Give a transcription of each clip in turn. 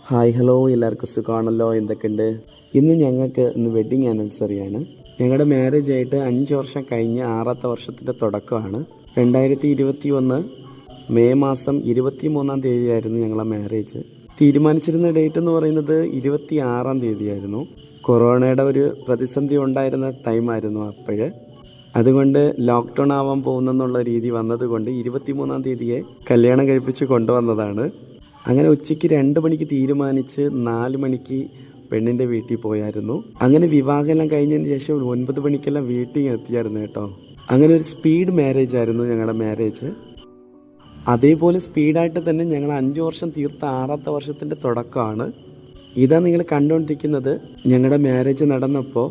Hi hello, എല്ലാവർക്കും സുഖമാണല്ലോ? എന്തൊക്കെയുണ്ട്? ഇന്ന് വെഡ്ഡിങ് ആനിവേഴ്സറിയാണ്. ഞങ്ങളുടെ മാരേജ് ആയിട്ട് 5 വർഷം കഴിഞ്ഞ് 6ാമത്തെ വർഷത്തിൻ്റെ തുടക്കമാണ്. 2021 മെയ് മാസം 23-ാം തീയതിയായിരുന്നു ഞങ്ങളെ മാരേജ്. തീരുമാനിച്ചിരുന്ന ഡേറ്റ് എന്ന് പറയുന്നത് 26-ാം തീയതിയായിരുന്നു. കൊറോണയുടെ ഒരു പ്രതിസന്ധി ഉണ്ടായിരുന്ന ടൈമായിരുന്നു അപ്പോഴ്. അതുകൊണ്ട് ലോക്ക്ഡൗൺ ആവാൻ പോകുന്നെന്നുള്ള രീതി വന്നതുകൊണ്ട് 23-ാം തീയതിയെ കല്യാണം കഴിപ്പിച്ച് കൊണ്ടുവന്നതാണ്. അങ്ങനെ ഉച്ചയ്ക്ക് 2 മണിക്ക് തീരുമാനിച്ച് 4 മണിക്ക് പെണ്ണിൻ്റെ വീട്ടിൽ പോയായിരുന്നു. അങ്ങനെ വിവാഹമെല്ലാം കഴിഞ്ഞതിന് ശേഷം 9 മണിക്കെല്ലാം വീട്ടിൽ എത്തിയായിരുന്നു കേട്ടോ. അങ്ങനെ ഒരു സ്പീഡ് മാരേജ് ആയിരുന്നു ഞങ്ങളുടെ മാരേജ്. അതേപോലെ സ്പീഡായിട്ട് തന്നെ ഞങ്ങൾ 5 വർഷം തീർത്ത 6ാമത്തെ വർഷത്തിൻ്റെ തുടക്കമാണ്. ഇതാ നിങ്ങൾ കണ്ടുകൊണ്ടിരിക്കുന്നത് ഞങ്ങളുടെ മാരേജ് നടന്നപ്പോൾ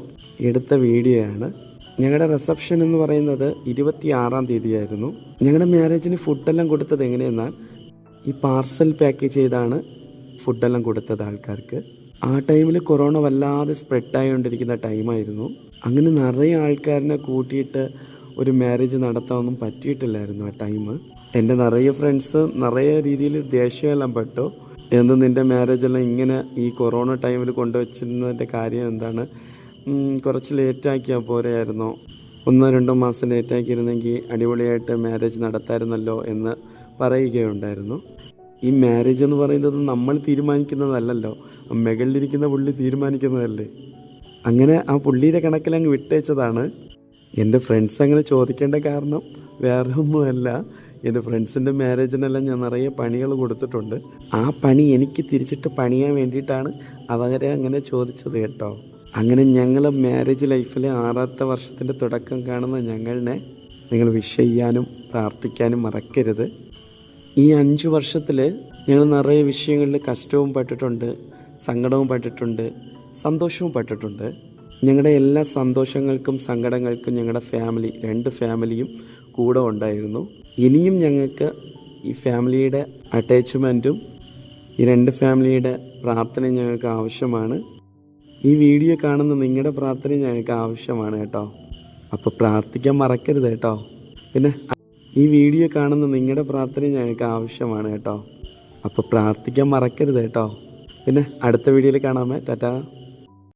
എടുത്ത വീഡിയോയാണ്. ഞങ്ങളുടെ റിസപ്ഷൻ എന്ന് പറയുന്നത് 26-ാം തീയതിയായിരുന്നു. ഞങ്ങളുടെ മാരേജിന് ഫുഡെല്ലാം കൊടുത്തത് എങ്ങനെയെന്നാൽ ഈ പാർസൽ പാക്ക് ചെയ്താണ് ഫുഡെല്ലാം കൊടുത്തത് ആൾക്കാർക്ക്. ആ ടൈമിൽ കൊറോണ വല്ലാതെ സ്പ്രെഡായിക്കൊണ്ടിരിക്കുന്ന ടൈമായിരുന്നു. അങ്ങനെ നിറയെ ആൾക്കാരിനെ കൂട്ടിയിട്ട് ഒരു മാരേജ് നടത്താനൊന്നും പറ്റിയിട്ടില്ലായിരുന്നു ആ ടൈം. എൻ്റെ നിറയെ ഫ്രണ്ട്സ് നിറയെ രീതിയിൽ ദേഷ്യമെല്ലാം പെട്ടു. നിൻ്റെ മാരേജെല്ലാം ഇങ്ങനെ ഈ കൊറോണ ടൈമിൽ കൊണ്ടുവച്ചിരുന്നതിൻ്റെ കാര്യം എന്താണ്? കുറച്ച് ലേറ്റാക്കിയാൽ പോരെയായിരുന്നോ? 1-2 മാസം ലേറ്റാക്കിയിരുന്നെങ്കിൽ അടിപൊളിയായിട്ട് മാരേജ് നടത്താമായിരുന്നല്ലോ എന്ന് പറയുകയുണ്ടായിരുന്നു. ഈ മാരേജ് എന്ന് പറയുന്നത് നമ്മൾ തീരുമാനിക്കുന്നതല്ലല്ലോ, മുകളിലിരിക്കുന്ന പുള്ളി തീരുമാനിക്കുന്നതല്ലേ. അങ്ങനെ ആ പുള്ളിയുടെ കണക്കിലങ്ങ് വിട്ടേച്ചതാണ്. എൻ്റെ ഫ്രണ്ട്സ് അങ്ങനെ ചോദിക്കേണ്ട കാരണം വേറെ ഒന്നുമല്ല. എൻ്റെ ഫ്രണ്ട്സിൻ്റെ മാരേജിനെല്ലാം ഞാൻ നിറയെ പണികൾ കൊടുത്തിട്ടുണ്ട്. ആ പണി എനിക്ക് തിരിച്ചിട്ട് പണിയാൻ വേണ്ടിയിട്ടാണ് അവരെ അങ്ങനെ ചോദിച്ചത് കേട്ടോ. അങ്ങനെ ഞങ്ങൾ മാരേജ് ലൈഫിലെ 6ാമത്തെ വർഷത്തിൻ്റെ തുടക്കം കാണുന്ന ഞങ്ങളെ നിങ്ങൾ വിഷ് ചെയ്യാനും പ്രാർത്ഥിക്കാനും മറക്കരുത്. ഈ 5 വർഷത്തിൽ ഞങ്ങൾ നിറയെ വിഷയങ്ങളിൽ കഷ്ടവും പെട്ടിട്ടുണ്ട്, സങ്കടവും പെട്ടിട്ടുണ്ട്, സന്തോഷവും പെട്ടിട്ടുണ്ട്. ഞങ്ങളുടെ എല്ലാ സന്തോഷങ്ങൾക്കും സങ്കടങ്ങൾക്കും ഞങ്ങളുടെ ഫാമിലി 2 ഫാമിലിയും കൂടെ ഉണ്ടായിരുന്നു. ഇനിയും ഞങ്ങൾക്ക് ഈ ഫാമിലിയുടെ അറ്റാച്ച്മെൻറ്റും ഈ 2 ഫാമിലിയുടെ പ്രാർത്ഥനയും ഞങ്ങൾക്ക് ആവശ്യമാണ്. ഈ വീഡിയോ കാണുന്ന നിങ്ങളുടെ പ്രാർത്ഥനയും ഞങ്ങൾക്ക് ആവശ്യമാണ് കേട്ടോ. അപ്പോൾ പ്രാർത്ഥിക്കാൻ മറക്കരുത് കേട്ടോ. പിന്നെ ഈ വീഡിയോ കാണുന്ന നിങ്ങളുടെ പ്രാർത്ഥനയും ഞങ്ങൾക്ക് ആവശ്യമാണ് കേട്ടോ. അപ്പോൾ പ്രാർത്ഥിക്കാൻ മറക്കരുത് കേട്ടോ. പിന്നെ അടുത്ത വീഡിയോയിൽ കാണാമേ. ടാറ്റാ.